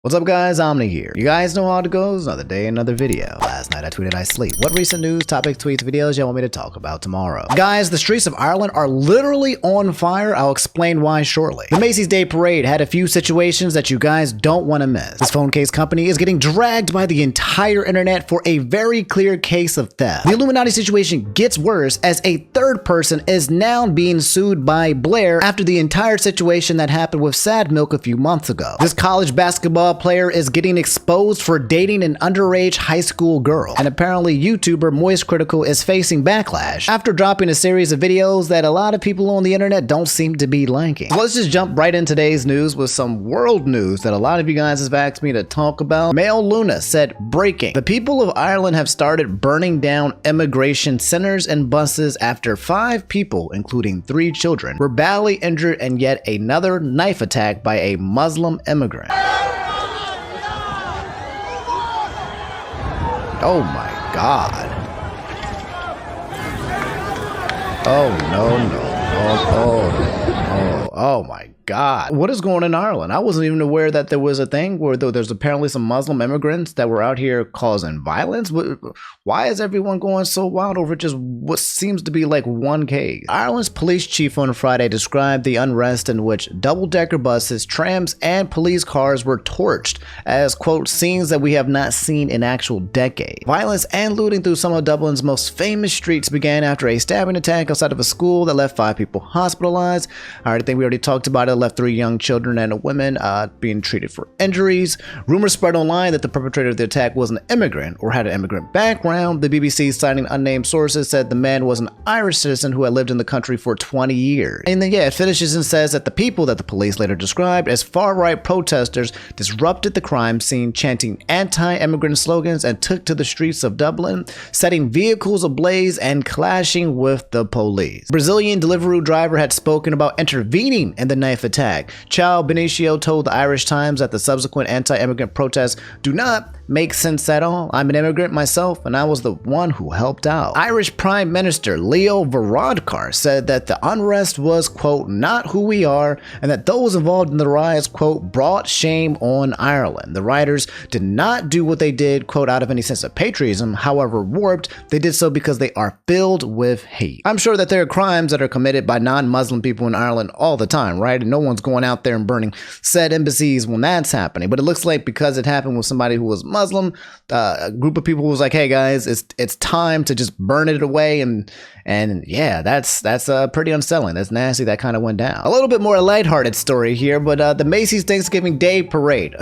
What's up guys, Omni here. You guys know how it goes, another day, another video. Last night I tweeted I sleep. What recent news, topics, tweets, videos y'all want me to talk about tomorrow? Guys, the streets of Ireland are literally on fire. I'll explain why shortly. The Macy's Day Parade had a few situations that you guys don't want to miss. This phone case company is getting dragged by the entire internet for a very clear case of theft. The Illuminaughtii situation gets worse as a third person is now being sued by Blair after the entire situation that happened with Sad Milk a few months ago. This college basketball player is getting exposed for dating an underage high school girl, and apparently YouTuber MoistCritikal is facing backlash after dropping a series of videos that a lot of people on the internet don't seem to be liking. So let's just jump right in today's news with some world news that a lot of you guys have asked me to talk about. Mail Luna said, breaking. The people of Ireland have started burning down immigration centers and buses after 5 people, including 3 children, were badly injured in yet another knife attack by a Muslim immigrant. Oh my God. Oh no. Oh my God. What is going on in Ireland? I wasn't even aware that there was a thing where there's apparently some Muslim immigrants that were out here causing violence. Why is everyone going so wild over just what seems to be like one case? Ireland's police chief on Friday described the unrest in which double-decker buses, trams, and police cars were torched as, quote, scenes that we have not seen in actual decades. Violence and looting through some of Dublin's most famous streets began after a stabbing attack outside of a school that left 5 people hospitalized. I think we already talked about it. Left 3 young children and a woman being treated for injuries. Rumors spread online that the perpetrator of the attack was an immigrant or had an immigrant background. The BBC, citing unnamed sources, said the man was an Irish citizen who had lived in the country for 20 years. And then, it finishes and says that the people that the police later described as far-right protesters disrupted the crime scene, chanting anti-immigrant slogans and took to the streets of Dublin, setting vehicles ablaze and clashing with the police. Brazilian Deliveroo driver had spoken about intervening in the knife attack. Chao Benicio told the Irish Times that the subsequent anti-immigrant protests do not make sense at all. I'm an immigrant myself, and I was the one who helped out. Irish Prime Minister Leo Varadkar said that the unrest was, quote, not who we are, and that those involved in the riots, quote, brought shame on Ireland. The rioters did not do what they did, quote, out of any sense of patriotism, however warped. They did so because they are filled with hate. I'm sure that there are crimes that are committed by non-Muslim people in Ireland all the time, right? And no one's going out there and burning said embassies when that's happening. But it looks like because it happened with somebody who was Muslim, a group of people was like, hey guys, it's time to just burn it away, and yeah, that's pretty unsettling. That's nasty. That kind of went down. A little bit more lighthearted story here, but the Macy's Thanksgiving Day Parade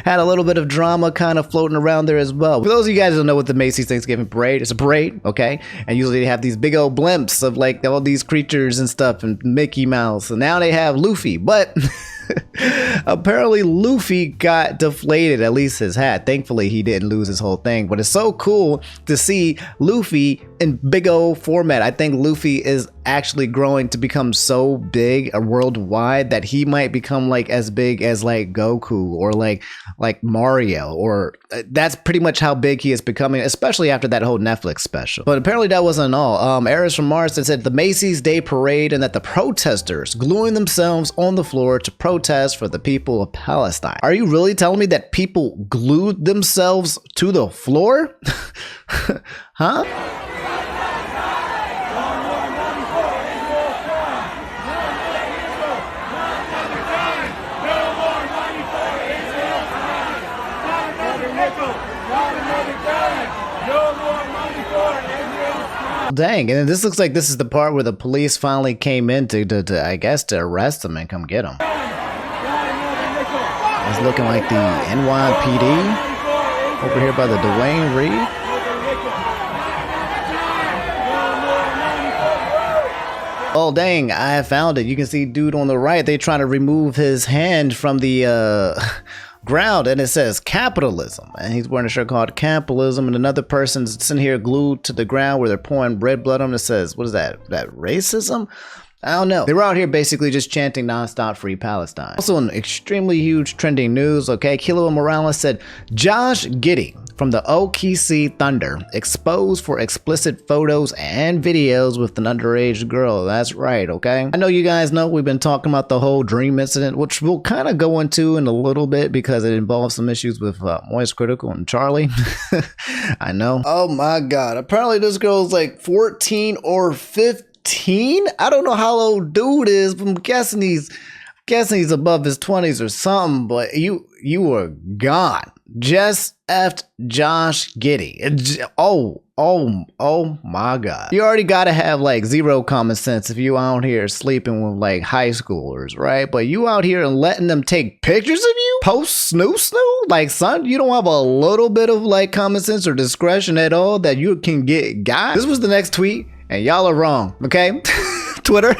had a little bit of drama kind of floating around there as well. For those of you guys who don't know what the Macy's Thanksgiving Parade, it's a parade, okay, and usually they have these big old blimps of like all these creatures and stuff and Mickey Mouse, and now they have Luffy, but apparently Luffy got deflated, at least his hat. Thankfully he didn't lose his whole thing, but it's so cool to see Luffy in big old format. I think Luffy is actually growing to become so big worldwide that he might become like as big as like Goku or like Mario, or that's pretty much how big he is becoming, especially after that whole Netflix special. But apparently that wasn't all. Eris from Mars said the Macy's Day Parade and that the protesters gluing themselves on the floor to protest for the people of Palestine. Are you really telling me that people glued themselves to the floor? Huh? Dang, and this looks like this is the part where the police finally came in to I guess to arrest him and come get him. It's looking like the NYPD over here by the Dwayne Reed. Oh dang, I found it. You can see dude on the right, they trying to remove his hand from the ground, and it says capitalism, and he's wearing a shirt called capitalism, and another person's sitting here glued to the ground where they're pouring red blood on it. It says, what is that racism? I don't know. They were out here basically just chanting nonstop free Palestine. Also in extremely huge trending news, okay, Kilo Morales said Josh Giddey from the OKC Thunder, exposed for explicit photos and videos with an underage girl. That's right, okay? I know you guys know we've been talking about the whole Dream incident, which we'll kind of go into in a little bit because it involves some issues with MoistCritikal and Charlie. I know. Oh my God. Apparently this girl's like 14 or 15. I don't know how old dude is, but I'm guessing he's above his 20s or something, but you were gone. Just effed Josh Giddey. Oh my God. You already gotta have like zero common sense if you out here sleeping with like high schoolers, right? But you out here and letting them take pictures of you? Post snoo? Like, son, you don't have a little bit of like common sense or discretion at all that you can get got? This was the next tweet, and y'all are wrong, okay? Twitter,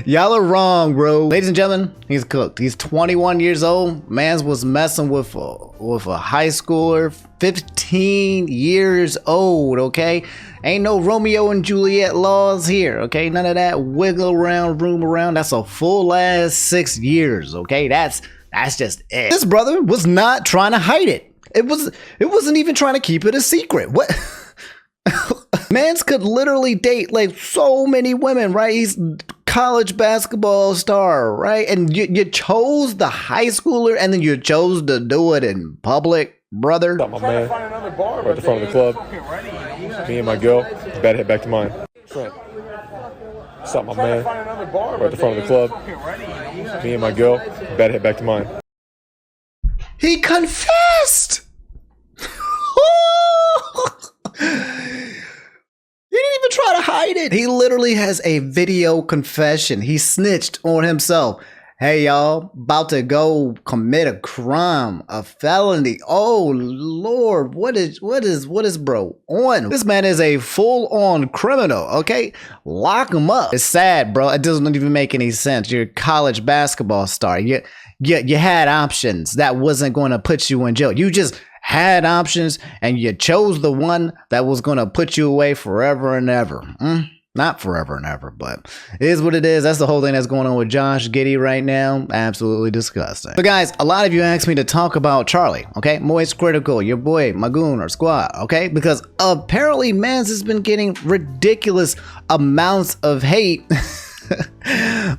y'all are wrong, bro. Ladies and gentlemen, he's cooked. He's 21 years old. Mans was messing with a high schooler, 15 years old, okay? Ain't no Romeo and Juliet laws here, okay? None of that wiggle around, room around. That's a full ass 6 years, okay? That's just it. This brother was not trying to hide it. It wasn't even trying to keep it a secret. What? Mans could literally date like so many women, right? He's college basketball star, right? And you chose the high schooler and then you chose to do it in public, brother. What's up, my man? We're at the front of the club. Me and my girl about to head back to mine. What's up, my man? We're at the front of the club. Me and my girl about to head back to mine. He confessed! He didn't even try to hide it. He literally has a video confession. He snitched on himself. Hey y'all, about to go commit a crime, a felony. Oh Lord, what is bro on? This man is a full-on criminal, okay? Lock him up. It's sad, bro. It doesn't even make any sense. You're a college basketball star. You had options. That wasn't going to put you in jail. You just had options and you chose the one that was going to put you away forever and ever. Not forever and ever, but it is what it is. That's the whole thing that's going on with Josh Giddey right now. Absolutely disgusting. But guys, a lot of you asked me to talk about Charlie, okay? MoistCritikal, your boy, Magoon or Squad, okay? Because apparently Mans has been getting ridiculous amounts of hate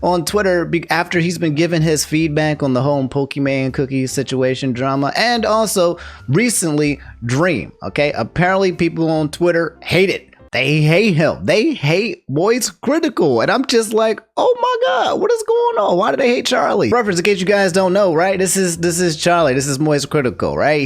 on Twitter after he's been giving his feedback on the whole Pokemon cookie situation drama, and also recently Dream, okay? Apparently people on Twitter hate it. They hate him. They hate MoistCritikal. And I'm just like, oh my God, what is going on? Why do they hate Charlie? Reference, in case you guys don't know, right? This is Charlie. This is MoistCritikal, right?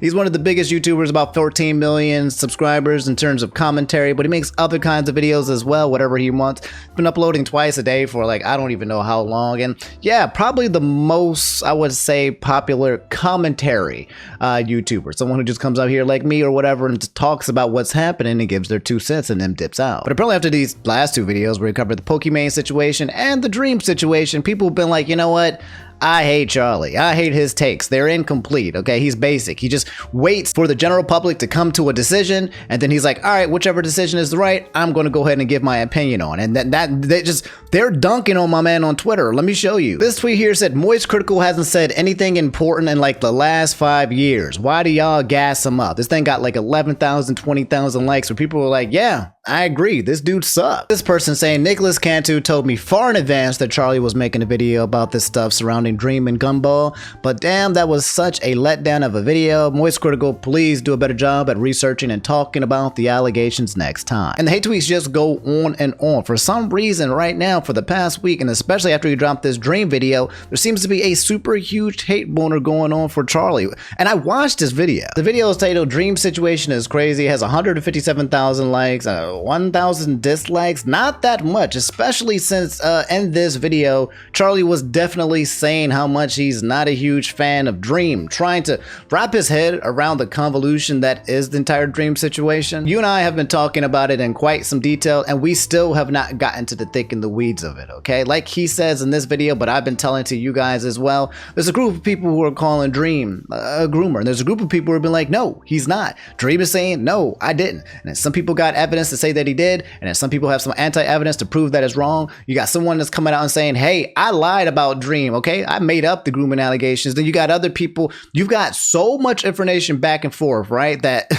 He's one of the biggest YouTubers, about 14 million subscribers in terms of commentary, but he makes other kinds of videos as well, whatever he wants. He's been uploading twice a day for like, I don't even know how long. And yeah, probably the most, I would say, popular commentary YouTuber. Someone who just comes out here like me or whatever and talks about what's happening and gives their 2 cents and then dips out. But apparently after these last 2 videos where he covered the Pokemon situation and the Dream situation, people have been like, you know what? I hate Charlie. I hate his takes. They're incomplete, okay? He's basic. He just waits for the general public to come to a decision, and then he's like, all right, whichever decision is right, I'm going to go ahead and give my opinion on. And they're dunking on my man on Twitter. Let me show you. This tweet here said, MoistCritikal hasn't said anything important in like the last 5 years. Why do y'all gas him up? This thing got like 11,000, 20,000 likes where people were like, yeah, I agree. This dude sucks. This person saying, Nicholas Cantu told me far in advance that Charlie was making a video about this stuff surrounding Dream and Gumball, but damn, that was such a letdown of a video. MoistCritikal, please do a better job at researching and talking about the allegations next time. And the hate tweets just go on and on. For some reason right now, for the past week, and especially after he dropped this Dream video, there seems to be a super huge hate boner going on for Charlie. And I watched this video. The video is titled Dream Situation is Crazy. It has 157,000 likes, 1,000 dislikes. Not that much, especially since in this video, Charlie was definitely saying how much he's not a huge fan of Dream, trying to wrap his head around the convolution that is the entire Dream situation. You and I have been talking about it in quite some detail, and we still have not gotten to the thick and the weeds of it, okay? Like he says in this video, but I've been telling to you guys as well, there's a group of people who are calling Dream a groomer, and there's a group of people who have been like, no, he's not. Dream is saying, no, I didn't. And then some people got evidence to say that he did, and then some people have some anti-evidence to prove that it's wrong. You got someone that's coming out and saying, hey, I lied about Dream, okay? okay, I made up the grooming allegations. Then you got other people. You've got so much information back and forth, right? That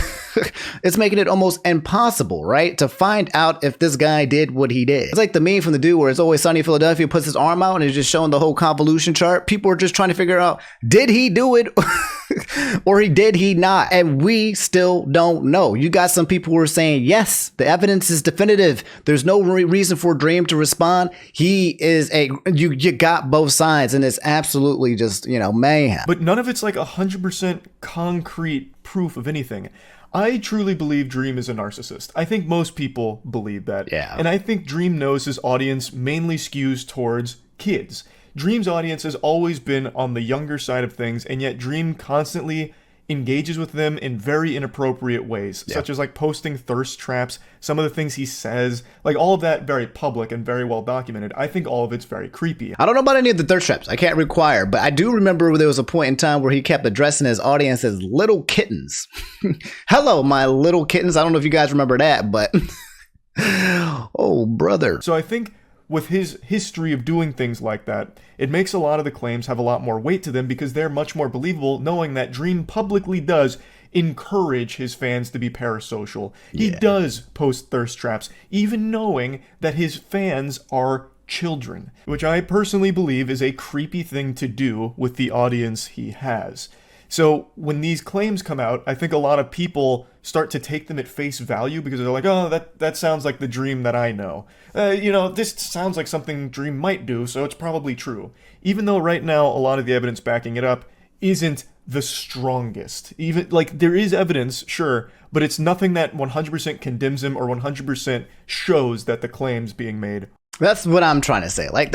it's making it almost impossible, right? To find out if this guy did what he did. It's like the meme from the dude where it's always sunny in Philadelphia, puts his arm out and is just showing the whole convolution chart. People are just trying to figure out, did he do it or did he not? And we still don't know. You got some people who are saying, yes, the evidence is definitive. There's no reason for Dream to respond. He is you got both sides, and it's absolutely just, mayhem. But none of it's like 100% concrete proof of anything. I truly believe Dream is a narcissist. I think most people believe that. Yeah. And I think Dream knows his audience mainly skews towards kids. Dream's audience has always been on the younger side of things, and yet Dream constantly engages with them in very inappropriate ways, such as like posting thirst traps, some of the things he says, like all of that very public and very well documented. I think all of it's very creepy. I don't know about any of the thirst traps. I can't require, but I do remember there was a point in time where he kept addressing his audience as little kittens. Hello, my little kittens. I don't know if you guys remember that, but oh, brother. So I think with his history of doing things like that, it makes a lot of the claims have a lot more weight to them because they're much more believable, knowing that Dream publicly does encourage his fans to be parasocial. He does post thirst traps, even knowing that his fans are children, which I personally believe is a creepy thing to do with the audience he has. So when these claims come out, I think a lot of people start to take them at face value because they're like, oh, that sounds like the Dream that I know. This sounds like something Dream might do, so it's probably true. Even though right now a lot of the evidence backing it up isn't the strongest. Even like there is evidence, sure, but it's nothing that 100% condemns him or 100% shows that the claims being made. That's what I'm trying to say. Like,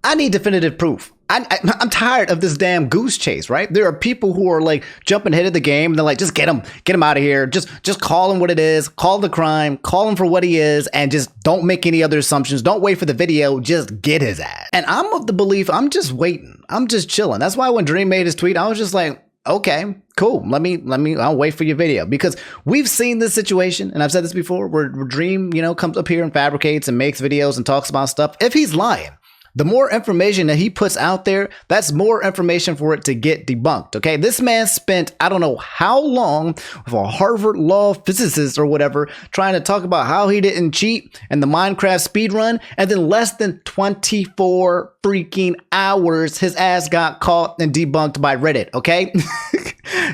I need definitive proof. I'm tired of this damn goose chase, right? There are people who are like jumping ahead of the game. And they're like, just get him out of here. Just call him what it is. Call the crime. Call him for what he is. And just don't make any other assumptions. Don't wait for the video. Just get his ass. And I'm of the belief, I'm just waiting. I'm just chilling. That's why when Dream made his tweet, I was just like, okay, cool. I'll wait for your video, because we've seen this situation, and I've said this before, where Dream, comes up here and fabricates and makes videos and talks about stuff. If he's lying, the more information that he puts out there, that's more information for it to get debunked. Okay, this man spent, I don't know how long with a Harvard law physicist or whatever, trying to talk about how he didn't cheat in the Minecraft speedrun, and then less than 24 freaking hours, his ass got caught and debunked by Reddit. Okay.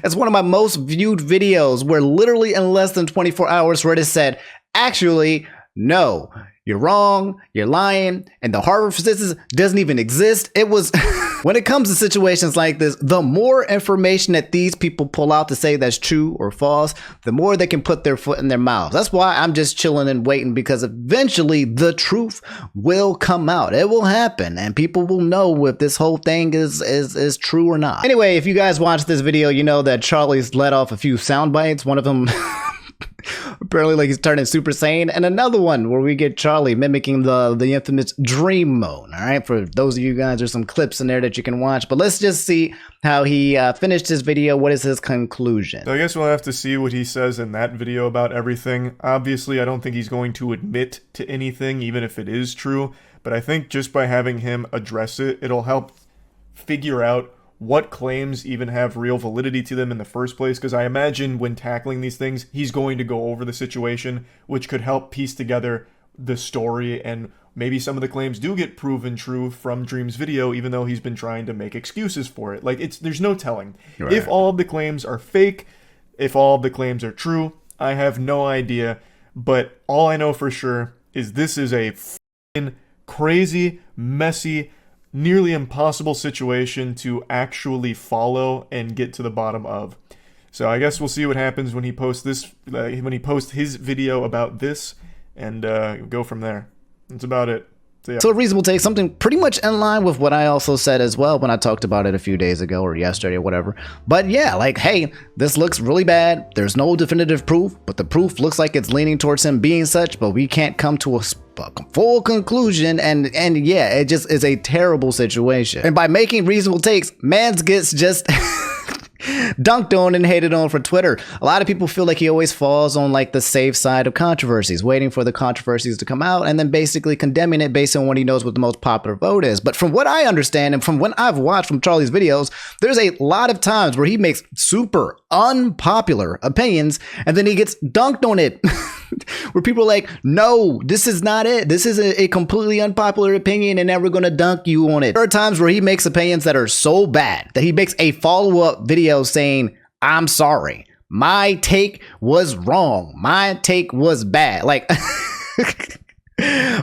It's one of my most viewed videos where literally in less than 24 hours, Reddit said, actually, no, you're wrong, you're lying, and the Harvard physicist doesn't even exist. It was, when it comes to situations like this, the more information that these people pull out to say that's true or false, the more they can put their foot in their mouths. That's why I'm just chilling and waiting, because eventually the truth will come out. It will happen, and people will know if this whole thing is true or not. Anyway, if you guys watch this video, you know that Charlie's let off a few sound bites. One of them apparently like he's turning Super Saiyan, and another one where we get Charlie mimicking the infamous dream mode. All right, for those of you guys, there's some clips in there that you can watch, but let's just see how he finished his video. What is his conclusion? So I guess we'll have to see what he says in that video about everything. Obviously, I don't think he's going to admit to anything, even if it is true, but I think just by having him address it, it'll help figure out what claims even have real validity to them in the first place, because I imagine when tackling these things, he's going to go over the situation, which could help piece together the story, and maybe some of the claims do get proven true from Dream's video, even though he's been trying to make excuses for it. Like, there's no telling. Right. If all of the claims are fake, if all of the claims are true, I have no idea, but all I know for sure is this is a f***ing crazy, messy, nearly impossible situation to actually follow and get to the bottom of. So I guess we'll see what happens when he posts this, when he posts his video about this, and go from there. That's about it. So a reasonable take, something pretty much in line with what I also said as well when I talked about it a few days ago or yesterday or whatever. But yeah, like, hey, this looks really bad. There's no definitive proof, but the proof looks like it's leaning towards him being such, but we can't come to a full conclusion, and yeah, it just is a terrible situation. And by making reasonable takes, mans gets just dunked on and hated on for Twitter. A lot of people feel like he always falls on like the safe side of controversies, waiting for the controversies to come out and then basically condemning it based on what he knows what the most popular vote is. But from what I understand and from what I've watched from Charlie's videos, there's a lot of times where he makes super unpopular opinions and then he gets dunked on it. Where people are like, no, this is not it. This is a completely unpopular opinion and now we're going to dunk you on it. There are times where he makes opinions that are so bad that he makes a follow-up video saying, I'm sorry. My take was wrong. My take was bad. Like,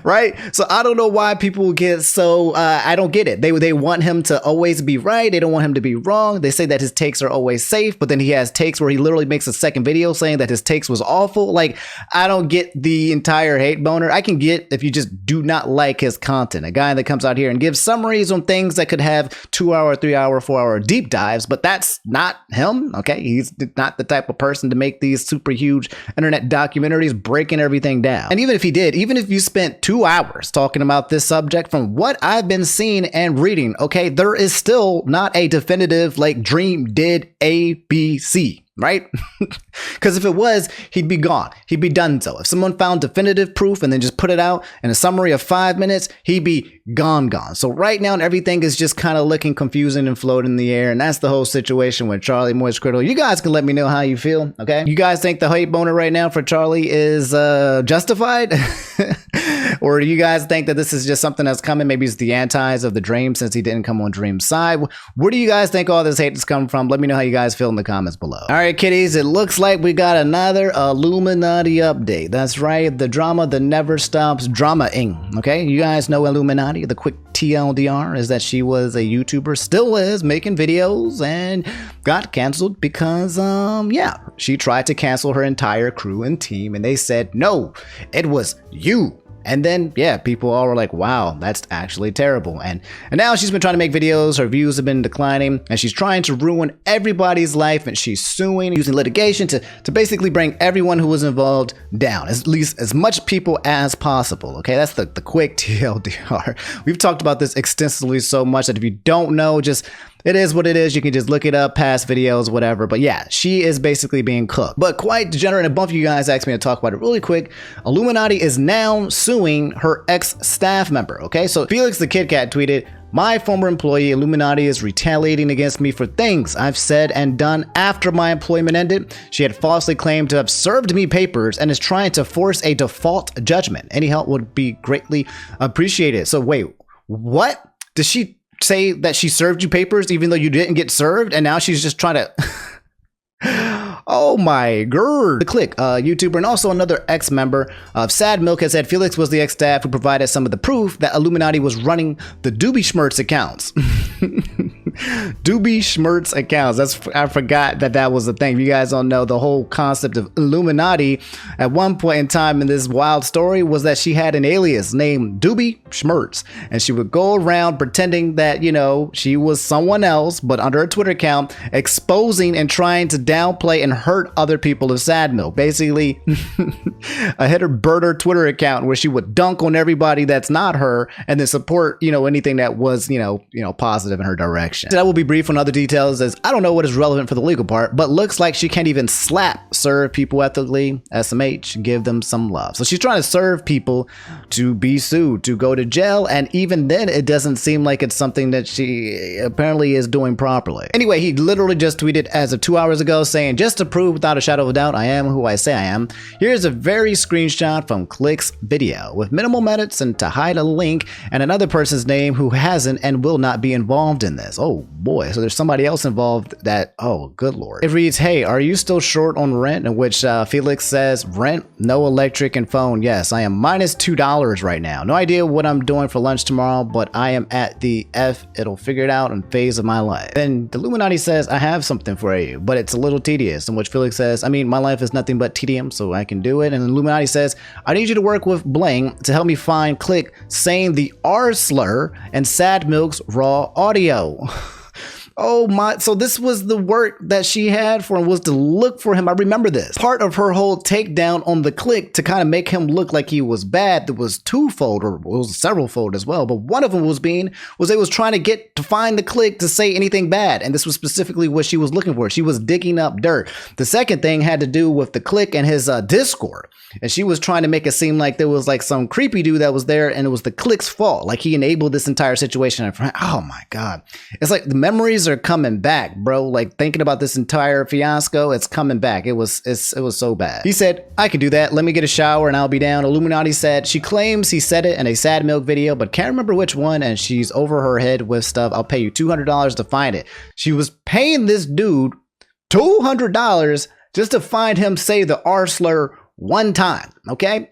right? So I don't know why people get so, I don't get it. They want him to always be right. They don't want him to be wrong. They say that his takes are always safe, but then he has takes where he literally makes a second video saying that his takes was awful. Like, I don't get the entire hate boner. I can get if you just do not like his content. A guy that comes out here and gives summaries on things that could have 2 hour, 3 hour, 4 hour deep dives, but that's not him. Okay. He's not the type of person to make these super huge internet documentaries breaking everything down. And even if he did, even if you spent 2 hours talking about this subject, from what I've been seeing and reading, okay, there is still not a definitive like Dream did ABC, right? Because if it was, he'd be gone. He'd be done. So if someone found definitive proof and then just put it out in a summary of 5 minutes, he'd be gone. So right now, everything is just kind of looking confusing and floating in the air. And that's the whole situation with Charlie MoistCritikal. You guys can let me know how you feel. Okay. You guys think the hate boner right now for Charlie is justified? Or do you guys think that this is just something that's coming? Maybe it's the antis of the Dream since he didn't come on Dream's side. Where do you guys think all this hate is coming from? Let me know how you guys feel in the comments below. All right, kiddies, it looks like we got another Illuminati update. That's right, the drama that never stops drama-ing. Okay, you guys know Illuminaughtii. The quick TLDR is that she was a YouTuber, still is, making videos and got canceled because, yeah, she tried to cancel her entire crew and team and they said, no, it was you. And then, yeah, people all were like, wow, that's actually terrible. And now she's been trying to make videos. Her views have been declining and she's trying to ruin everybody's life. And she's suing, using litigation to basically bring everyone who was involved down, at least as much people as possible. OK, that's the quick TLDR. We've talked about this extensively so much that if you don't know, just it is what it is. You can just look it up, past videos, whatever. But yeah, she is basically being cooked. But quite degenerate. A bunch of you guys asked me to talk about it really quick. Illuminaughtii is now suing her ex-staff member. Okay, so Felix the Kit Kat tweeted, my former employee Illuminaughtii is retaliating against me for things I've said and done after my employment ended. She had falsely claimed to have served me papers and is trying to force a default judgment. Any help would be greatly appreciated. So wait, what? Does she say that she served you papers even though you didn't get served and now she's just trying to oh my god. Click, YouTuber and also another ex-member of Sad Milk has said Felix was the ex-staff who provided some of the proof that Illuminaughtii was running the Doobie Schmertz accounts. Doobie Schmertz accounts. I forgot that was a thing. If you guys don't know, the whole concept of Illuminaughtii at one point in time in this wild story was that she had an alias named Doobie Schmertz and she would go around pretending that, you know, she was someone else, but under a Twitter account, exposing and trying to downplay and hurt other people of Sad Milk. Basically, a hitter birder Twitter account where she would dunk on everybody that's not her and then support, you know, anything that was, you know, positive in her direction. So I will be brief on other details as I don't know what is relevant for the legal part, but looks like she can't even serve people ethically. SMH, give them some love. So she's trying to serve people to be sued, to go to jail. And even then, it doesn't seem like it's something that she apparently is doing properly. Anyway, he literally just tweeted as of 2 hours ago saying, just to prove without a shadow of a doubt I am who I say I am, here's a very screenshot from Click's video with minimal edits and to hide a link and another person's name who hasn't and will not be involved in this. Oh boy, so there's somebody else involved that, oh good lord. It reads, hey, are you still short on rent? In which Felix says, rent, no electric and phone. Yes, I am minus $2 right now. No idea what I'm doing for lunch tomorrow, but I am at the it'll figure it out phase of my life. Then the Illuminaughtii says, I have something for you, but it's a little tedious. In which Felix says, I mean, my life is nothing but tedium, so I can do it. And Illuminaughtii says, I need you to work with Bling to help me find Click saying the R slur and Sad Milk's raw audio. Oh my, so this was the work that she had for him, was to look for him. I remember this. Part of her whole takedown on the click to kind of make him look like he was bad, there was twofold, or it was severalfold as well, but one of them was they was trying to get to find the click to say anything bad, and this was specifically what she was looking for. She was digging up dirt. The second thing had to do with the click and his Discord, and she was trying to make it seem like there was like some creepy dude that was there, and it was the click's fault. Like he enabled this entire situation. Oh my God. It's like the memories are coming back, bro. Like thinking about this entire fiasco, it's coming back. It was so bad. He said, I can do that. Let me get a shower and I'll be down. Illuminaughtii said, she claims he said it in a Sad Milk video, but can't remember which one, and she's over her head with stuff. I'll pay you $200 to find it. She was paying this dude $200 just to find him say the R slur one time, okay?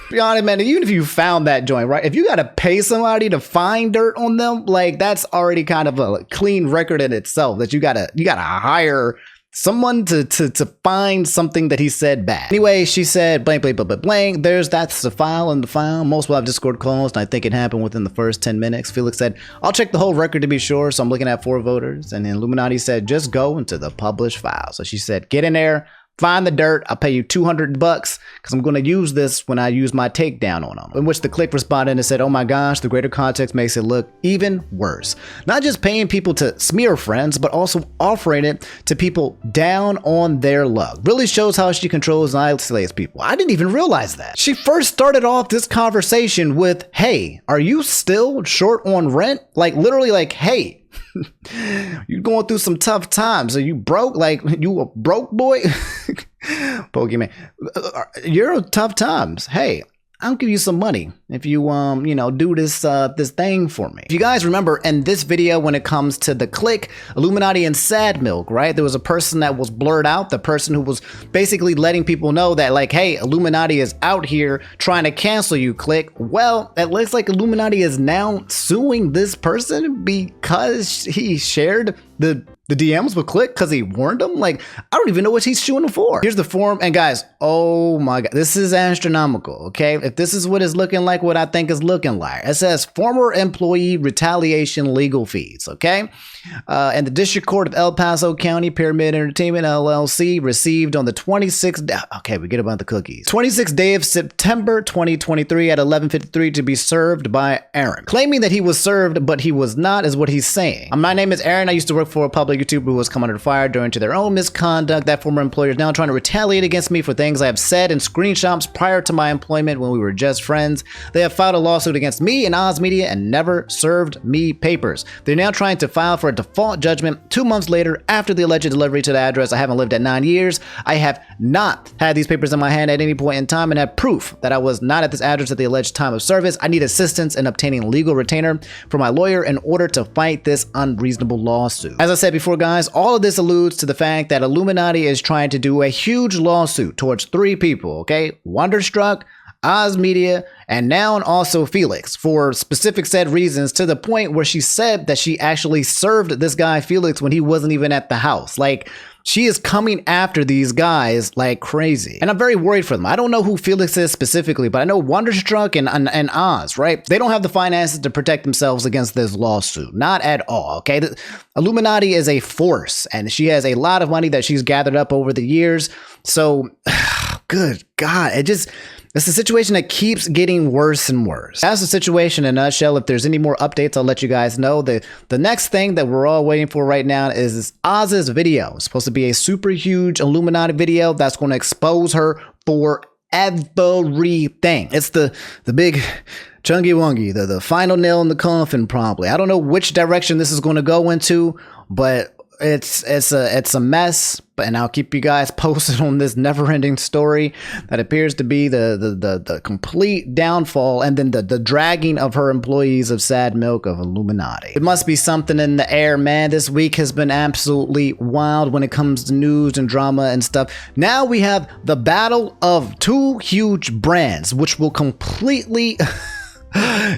Be honest, man, even if you found that joint, right? If you got to pay somebody to find dirt on them, like that's already kind of a clean record in itself, that you gotta hire someone to find something that he said bad. Anyway, she said blank, blank, blank, blank, blank. That's the file in the file. Most will have Discord closed, and I think it happened within the first 10 minutes. Felix said, I'll check the whole record to be sure. So I'm looking at 4 voters. And then Illuminaughtii said, just go into the published file. So she said, get in there, find the dirt. I'll pay you $200 because I'm going to use this when I use my takedown on them. In which the click responded and said, oh my gosh, the greater context makes it look even worse. Not just paying people to smear friends, but also offering it to people down on their luck. Really shows how she controls and isolates people. I didn't even realize that. She first started off this conversation with, hey, are you still short on rent? Like literally like, hey, you going through some tough times. Are you broke? Like you a broke boy? Pokemon. You're tough times. Hey, I'll give you some money if you do this this thing for me. If you guys remember in this video, when it comes to the click, Illuminaughtii and Sad Milk, right? There was a person that was blurred out, the person who was basically letting people know that like, hey, Illuminaughtii is out here trying to cancel you, click. Well, it looks like Illuminaughtii is now suing this person because he shared the DMs with Click because he warned him. Like, I don't even know what he's suing him for. Here's the form, and guys, oh my God, this is astronomical, okay? If this is what it's looking like, what I think is looking like. It says former employee retaliation legal fees, okay? And the District Court of El Paso County Pyramid Entertainment LLC received on the 26th, okay, we get about the cookies. 26th day of September 2023 at 11:53 to be served by Aaron. Claiming that he was served, but he was not, is what he's saying. My name is Aaron. I used to work for a public YouTuber who was come under fire due to their own misconduct. That former employer is now trying to retaliate against me for things I have said in screenshots prior to my employment when we were just friends. They have filed a lawsuit against me and Oz Media and never served me papers. They're now trying to file for a default judgment 2 months later after the alleged delivery to the address. I haven't lived at 9 years. I have not had these papers in my hand at any point in time and have proof that I was not at this address at the alleged time of service. I need assistance in obtaining legal retainer from my lawyer in order to fight this unreasonable lawsuit. As I said before, guys, all of this alludes to the fact that Illuminaughtii is trying to do a huge lawsuit towards 3 people, okay? Wonderstruck, Oz Media, and now also Felix for specific said reasons, to the point where she said that she actually served this guy Felix when he wasn't even at the house. Like, she is coming after these guys like crazy. And I'm very worried for them. I don't know who Felix is specifically, but I know Wonderstruck and Oz, right? They don't have the finances to protect themselves against this lawsuit. Not at all, okay? The Illuminaughtii is a force, and she has a lot of money that she's gathered up over the years. So, good God, it's a situation that keeps getting worse and worse. That's the situation in a nutshell. If there's any more updates, I'll let you guys know. The next thing that we're all waiting for right now is Oz's video. It's supposed to be a super huge Illuminaughtii video that's going to expose her for everything. It's the big chungy wungy, the final nail in the coffin probably. I don't know which direction this is going to go into, but it's a mess. And I'll keep you guys posted on this never-ending story that appears to be the complete downfall and then the dragging of her employees of Sad Milk of Illuminaughtii. It must be something in the air, man. This week has been absolutely wild when it comes to news and drama and stuff. Now we have the battle of 2 huge brands, which will completely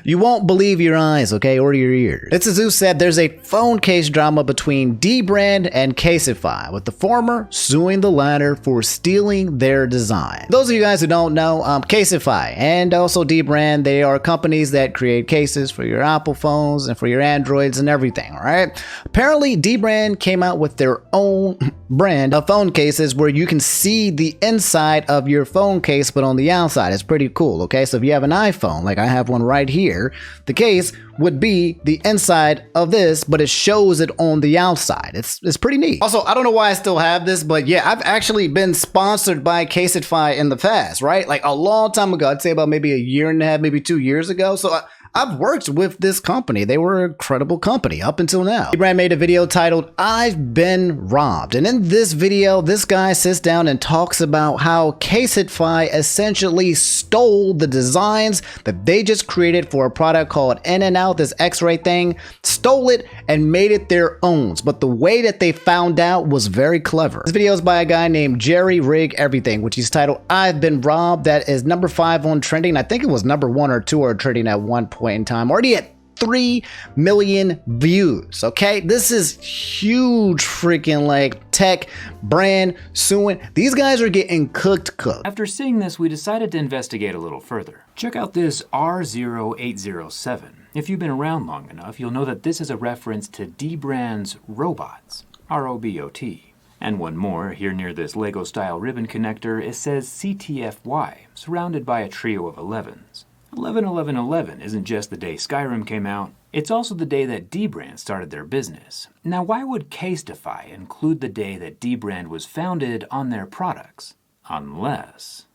You won't believe your eyes, okay, or your ears. It's as Zeus said, there's a phone case drama between dBrand and Casetify, with the former suing the latter for stealing their design. Those of you guys who don't know, Casetify and also dBrand, they are companies that create cases for your Apple phones and for your Androids and everything, all right? Apparently, dBrand came out with their own brand of phone cases where you can see the inside of your phone case, but on the outside. It's pretty cool, okay? So if you have an iPhone, like I have one right here, the case would be the inside of this, but it shows it on the outside. It's pretty neat. Also, I don't know why I still have this, but yeah, I've actually been sponsored by Casetify in the past, right? Like a long time ago, I'd say about maybe a year and a half, maybe 2 years ago. So I've worked with this company. They were a credible company up until now. dBrand made a video titled, "I've Been Robbed." And in this video, this guy sits down and talks about how Casetify essentially stole the designs that they just created for a product called In and Out, this X-ray thing, stole it and made it their own. But the way that they found out was very clever. This video is by a guy named Jerry Rig Everything, which is titled, "I've Been Robbed." That is number 5 on trending. I think it was number 1 or 2 or trending at one point in time, already at 3 million views. Okay, this is huge freaking like tech brand suing. These guys are getting cooked. After seeing this, we decided to investigate a little further. Check out this R0807. If you've been around long enough, you'll know that this is a reference to dBrand's robots, ROBOT. And one more, here near this Lego style ribbon connector, it says CTFY, surrounded by a trio of 11s. 11/11/11 isn't just the day Skyrim came out, it's also the day that dBrand started their business. Now, why would Casetify include the day that dBrand was founded on their products? Unless...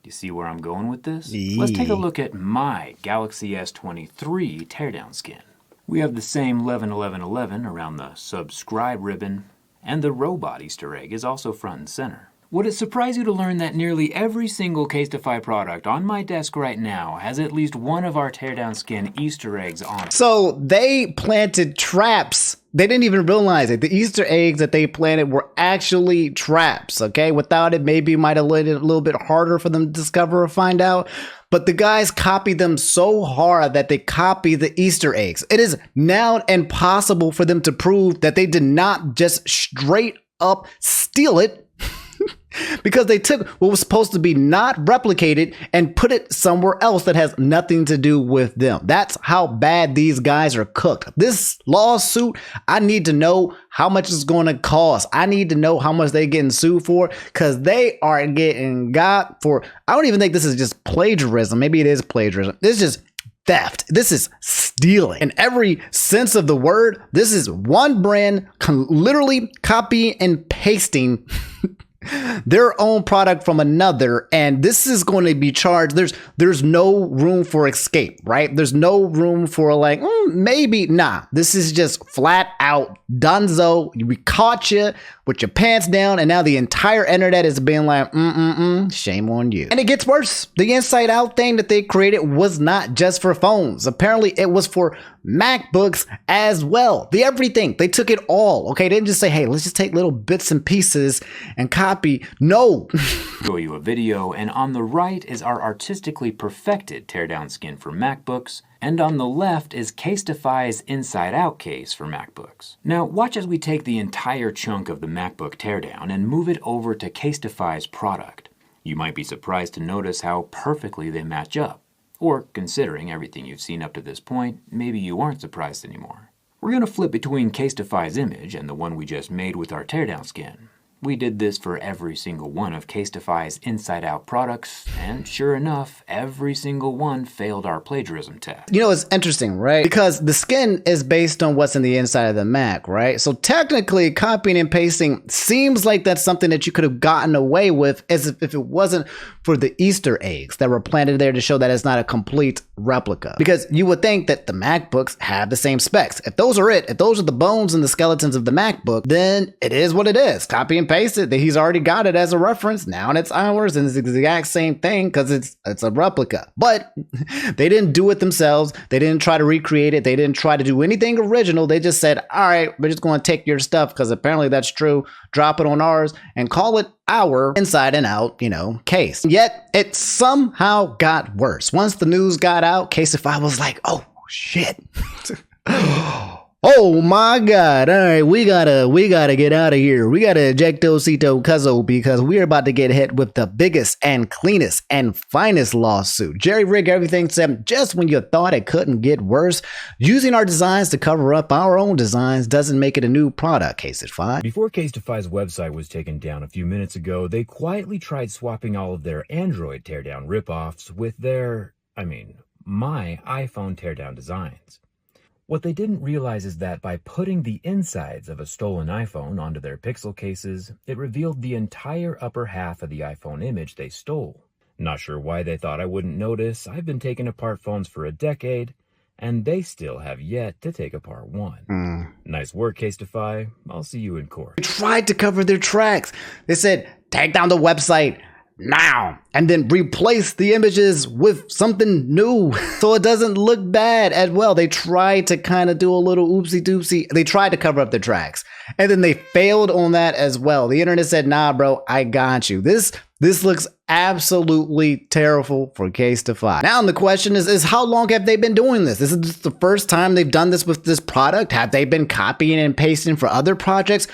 Do you see where I'm going with this? Let's take a look at my Galaxy S23 teardown skin. We have the same 11/11/11 around the subscribe ribbon, and the robot Easter egg is also front and center. Would it surprise you to learn that nearly every single Casetify product on my desk right now has at least one of our teardown skin Easter eggs on it? So they planted traps. They didn't even realize it. The Easter eggs that they planted were actually traps, okay? Without it, maybe it might have made it a little bit harder for them to discover or find out. But the guys copied them so hard that they copied the Easter eggs. It is now impossible for them to prove that they did not just straight up steal it, because they took what was supposed to be not replicated and put it somewhere else that has nothing to do with them. That's how bad these guys are cooked. This lawsuit, I need to know how much it's going to cost. I need to know how much they're getting sued for, because they are getting got for, I don't even think this is just plagiarism. Maybe it is plagiarism. It's just theft. This is stealing. In every sense of the word, this is one brand literally copying and pasting their own product from another, and this is going to be charged. There's no room for escape, right? There's no room for like, maybe, nah. This is just flat out dunzo. We caught you with your pants down, and now the entire internet is being like, shame on you. And it gets worse. The Inside Out thing that they created was not just for phones. Apparently, it was for MacBooks as well. The everything. They took it all. Okay, they didn't just say, hey, let's just take little bits and pieces and copy. No. Show you a video, and on the right is our artistically perfected teardown skin for MacBooks, and on the left is Casetify's Inside Out case for MacBooks. Now watch as we take the entire chunk of the MacBook teardown and move it over to Casetify's product. You might be surprised to notice how perfectly they match up. Or, considering everything you've seen up to this point, maybe you aren't surprised anymore. We're going to flip between Casetify's image and the one we just made with our teardown skin. We did this for every single one of Casetify's Inside Out products, and sure enough, every single one failed our plagiarism test. You know, it's interesting, right? Because the skin is based on what's in the inside of the Mac, right? So technically, copying and pasting seems like that's something that you could have gotten away with as if it wasn't for the Easter eggs that were planted there to show that it's not a complete replica. Because you would think that the MacBooks have the same specs. If those are it, if those are the bones and the skeletons of the MacBook, then it is what it is. Copy and paste. paste it. He's already got it as a reference. Now it's ours, and it's the exact same thing because it's a replica. But they didn't do it themselves. They didn't try to recreate it. They didn't try to do anything original. They just said, all right, we're just going to take your stuff because apparently that's true. Drop it on ours and call it our inside and out, case. Yet it somehow got worse. Once the news got out, Casetify was like, oh shit. Oh my God. All right, we gotta get out of here. We gotta ejectocito cuzzo because we're about to get hit with the biggest and cleanest and finest lawsuit. Jerry rig everything said just when you thought it couldn't get worse. Using our designs to cover up our own designs doesn't make it a new product, Casetify. Before Casetify's website was taken down a few minutes ago, they quietly tried swapping all of their Android teardown ripoffs with my iPhone teardown designs. What they didn't realize is that by putting the insides of a stolen iPhone onto their Pixel cases, it revealed the entire upper half of the iPhone image they stole. Not sure why they thought I wouldn't notice. I've been taking apart phones for a decade, and they still have yet to take apart one. Nice work, Casetify. I'll see you in court. They tried to cover their tracks. They said, take down the website now, and then replace the images with something new so it doesn't look bad as well. They tried to kind of do a little oopsie doopsie. They tried to cover up their tracks, and then they failed on that as well. The internet said, nah, bro, I got you. This looks absolutely terrible for Casetify. Now the question is how long have they been doing this? This is the first time they've done this with this product. Have they been copying and pasting for other projects?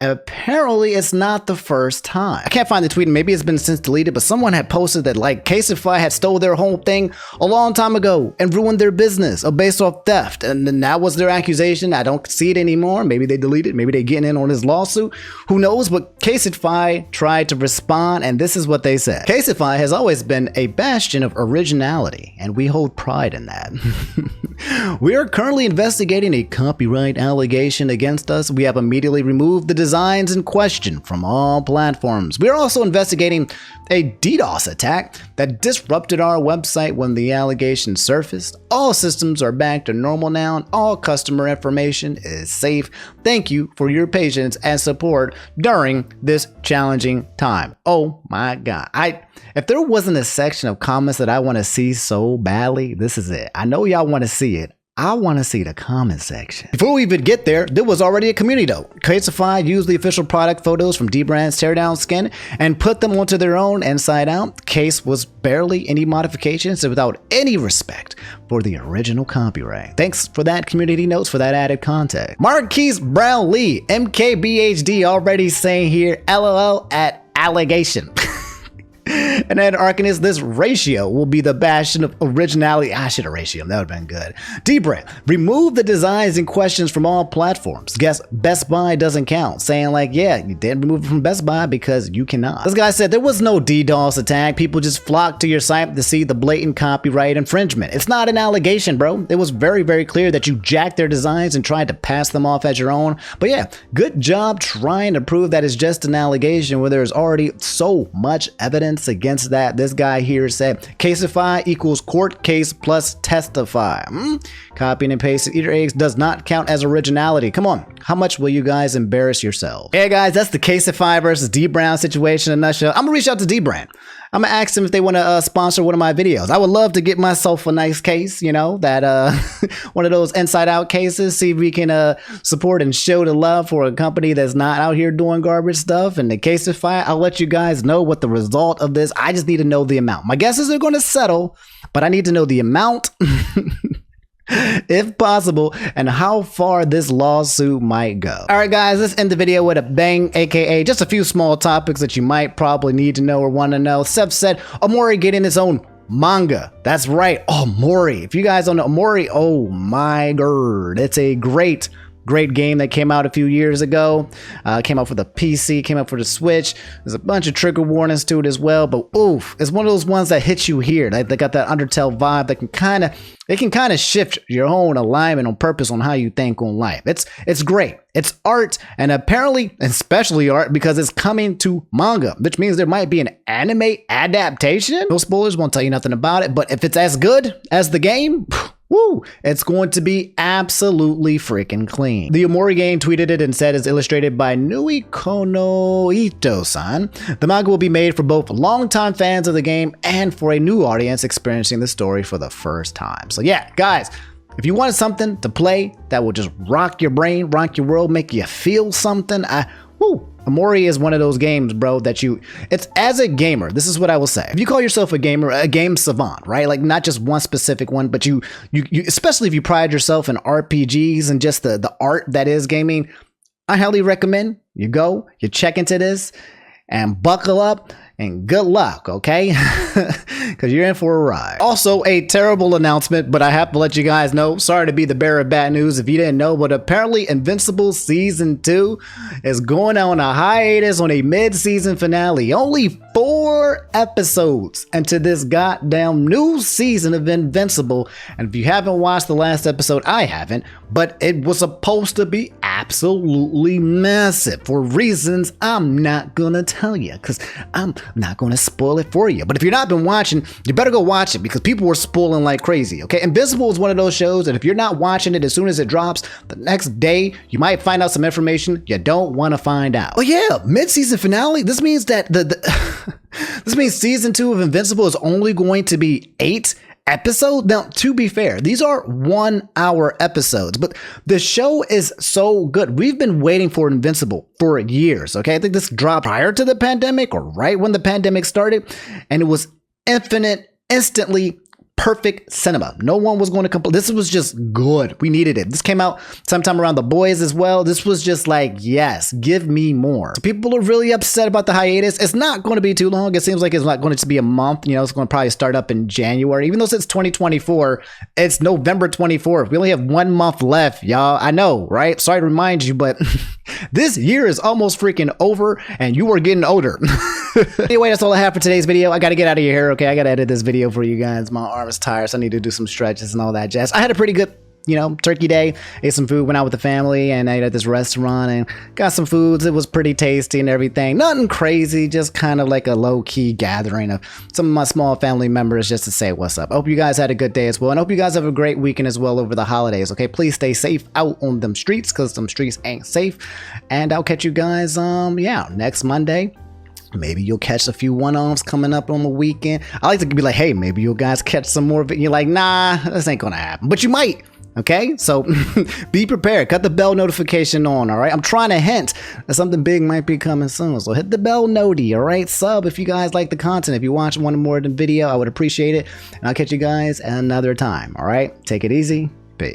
Apparently, it's not the first time. I can't find the tweet, and maybe it's been since deleted, but someone had posted that Casetify had stole their whole thing a long time ago and ruined their business based off theft. And then that was their accusation. I don't see it anymore. Maybe they deleted it. Maybe they're getting in on this lawsuit. Who knows? But Casetify tried to respond, and this is what they said. Casetify has always been a bastion of originality, and we hold pride in that. We are currently investigating a copyright allegation against us. We have immediately removed the designs in question from all platforms. We are also investigating a DDoS attack that disrupted our website when the allegation surfaced. All systems are back to normal now, and all customer information is safe. Thank you for your patience and support during this challenging time. Oh my God. If there wasn't a section of comments that I want to see so badly, this is it. I know y'all want to see it. I want to see the comment section. Before we even get there was already a community though. Casetify used the official product photos from dBrand's teardown skin and put them onto their own inside out. Case was barely any modifications and without any respect for the original copyright. Thanks for that community notes for that added context. Marquise Brownlee, MKBHD already saying here, LOL at allegation. And then Arcanist, this ratio will be the bastion of originality. I should have ratio. That would have been good. dBrand, remove the designs and questions from all platforms. Guess Best Buy doesn't count. Saying yeah, you didn't remove it from Best Buy because you cannot. This guy said there was no DDoS attack. People just flocked to your site to see the blatant copyright infringement. It's not an allegation, bro. It was very, very clear that you jacked their designs and tried to pass them off as your own. But yeah, good job trying to prove that it's just an allegation where there's already so much evidence against that. This guy here said Casetify equals court case plus testify. Copying and pasting Easter eggs does not count as originality. Come on, how much will you guys embarrass yourselves? Hey guys, that's the Casetify versus dBrand situation in a nutshell. I'm gonna reach out to dBrand. I'm gonna ask them if they want to sponsor one of my videos. I would love to get myself a nice case, that one of those inside out cases. See if we can support and show the love for a company that's not out here doing garbage stuff. And the Casetify, I'll let you guys know what the result of this. I just need to know the amount. My guess is they're going to settle, but I need to know the amount. If possible, and how far this lawsuit might go. All right, guys, let's end the video with a bang, aka just a few small topics that you might probably need to know or want to know. Seth said Omni getting his own manga. That's right, Omni. If you guys don't know Omni, oh my god, it's a great game that came out a few years ago. Came out for the PC, came out for the Switch. There's a bunch of trigger warnings to it as well, but oof, it's one of those ones that hits you here. They got that Undertale vibe that can kind of shift your own alignment on purpose on how you think on life. It's great. It's art, and apparently, especially art, because it's coming to manga, which means there might be an anime adaptation. No spoilers, won't tell you nothing about it, but if it's as good as the game, Woo! It's going to be absolutely freaking clean. The Omori game tweeted it and said it's illustrated by Nui Kono Ito-san. The manga will be made for both longtime fans of the game and for a new audience experiencing the story for the first time. So yeah, guys, if you wanted something to play that will just rock your brain, rock your world, make you feel something, Omori is one of those games, bro, it's as a gamer, this is what I will say. If you call yourself a gamer, a game savant, right? Like not just one specific one, but you especially if you pride yourself in RPGs and just the art that is gaming, I highly recommend you go, you check into this and buckle up and good luck, okay? Because you're in for a ride. Also, a terrible announcement, but I have to let you guys know, sorry to be the bearer of bad news if you didn't know, but apparently Invincible Season 2 is going on a hiatus on a mid-season finale. Only 4 episodes into this goddamn new season of Invincible. And if you haven't watched the last episode, I haven't, but it was supposed to be absolutely massive for reasons I'm not gonna tell you, because I'm not gonna spoil it for you. But if you've not been watching, you better go watch it because people were spoiling like crazy, okay? Invincible is one of those shows that if you're not watching it as soon as it drops, the next day you might find out some information you don't want to find out. Oh yeah, mid-season finale? This means that this means season 2 of Invincible is only going to be 8 episodes. Now, to be fair, these are 1-hour episodes, but the show is so good. We've been waiting for Invincible for years, okay? I think this dropped prior to the pandemic or right when the pandemic started, and it was instantly perfect cinema. No one was going to complain. This was just good. We needed it. This came out sometime around The Boys as well. This was just like, yes, give me more. So people are really upset about the hiatus. It's not going to be too long. It seems like it's not going to be a month. You know, it's going to probably start up in January. Even though it's 2024, it's November 24th. We only have 1 month left, y'all. I know, right? Sorry to remind you, but this year is almost freaking over and you are getting older. Anyway, that's all I have for today's video. I got to get out of your hair, okay? I got to edit this video for you guys. My arm is tired, so I need to do some stretches and all that jazz. I had a pretty good, turkey day. Ate some food, went out with the family, and I ate at this restaurant and got some foods. It was pretty tasty and everything. Nothing crazy, just kind of like a low-key gathering of some of my small family members just to say what's up. I hope you guys had a good day as well, and I hope you guys have a great weekend as well over the holidays, okay? Please stay safe out on them streets, because them streets ain't safe. And I'll catch you guys, next Monday. Maybe you'll catch a few one-offs coming up on the weekend. I like to be like, hey, maybe you guys catch some more of it. You're like, nah, this ain't gonna happen. But you might, okay? So be prepared. Cut the bell notification on, all right? I'm trying to hint that something big might be coming soon. So hit the bell noti, all right? Sub if you guys like the content. If you watch one more than video, I would appreciate it. And I'll catch you guys another time, all right? Take it easy. Peace.